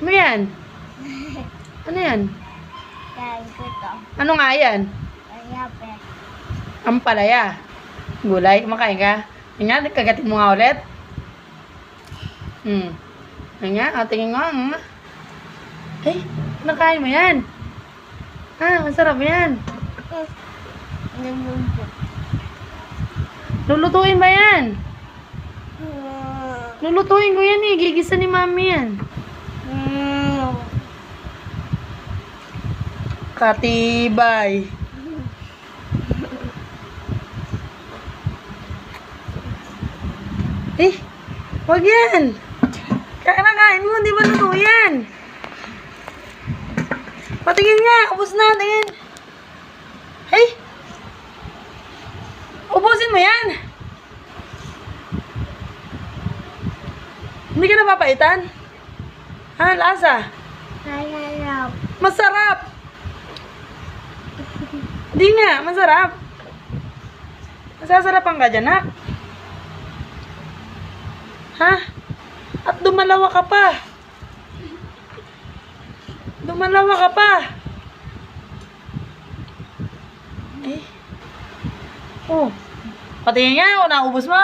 Ano yan? Ano yan? Kain ko to. Ano nga yan? Kaya pe. Ampalaya. Gulay. Kumakain ka? Yan nga, kagatin mo nga ulit. Yan nga, tingin nga. Ay, nakain mo yan. Masarap yan. Namumpok. Lulutuin ba yan? Lulutuin ko yan eh. Gigisa ni mami yan. Katibay. Wag yan. Kain mo, di ba luto yan? Patingin nga, ubos na, tingin. Ubusin mo yan. Hindi ka napapaitan? Lasa? Masarap. Masarap. Hindi nga, masarap. Masasarapan ka dyan, nak. At dumalawa ka pa. Dumalawa ka pa. Patingin nga, naubos mo.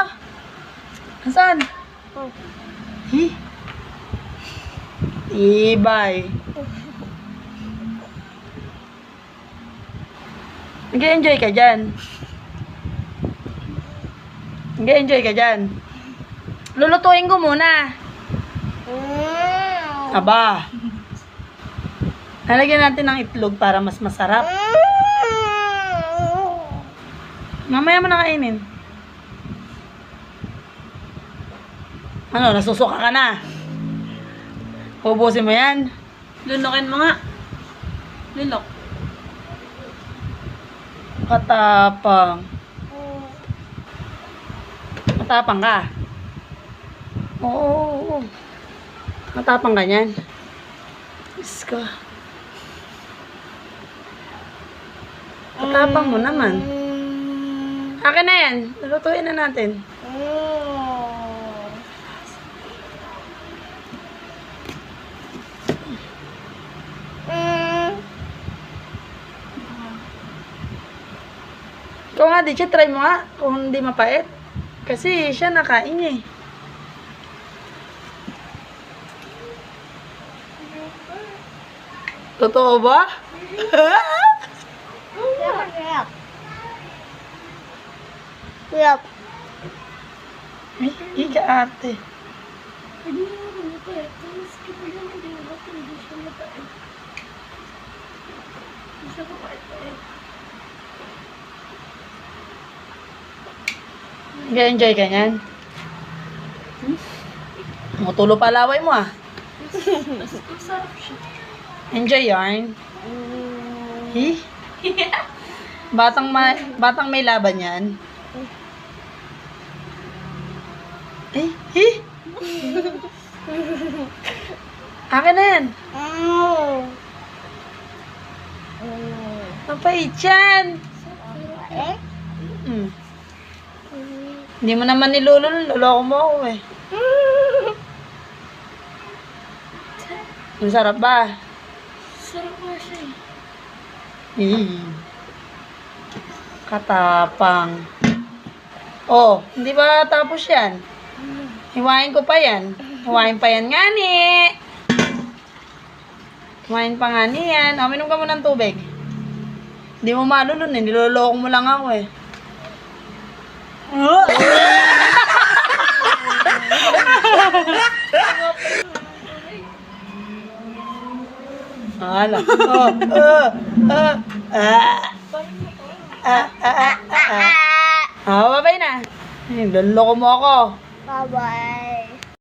Nasaan? Ibay. Nag-enjoy ka dyan. Nag-enjoy ka dyan. Lulutuin ko muna. Aba. Lalagyan natin ng itlog para mas masarap. Mamaya mo na kainin. Ano, nasusuka ka na? Ubusin mo yan? Lunokin mo nga. Lunok. Matapang. Matapang ka? Oo. Matapang ka niyan. Diyos ko. Matapang mo naman. Akin na yan. Lutuin na natin. Ikaw nga, Diche, try mo nga kung hindi mapait. Kasi siya nakain niya eh. Totoo ba? Sarap. Ika ate. Nag-enjoy ka niyan? Mutulo pa laway mo ah. Enjoy yarn. Batang may laban yan. Akin na yan. Mapait yan. Hindi mo naman niloloko mo ako eh. Masarap ba? Sarap nga siya Katapang. Oh, hindi ba tapos yan? Hiwain ko pa yan. Hiwain pa yan nga ni. Hiwain pa nga ni yan. Minom ka mo ng tubig. Hindi mo malulun eh. Niloloko mo lang ako eh. Ala. Babay na. Niloloko mo ako. Bye-bye.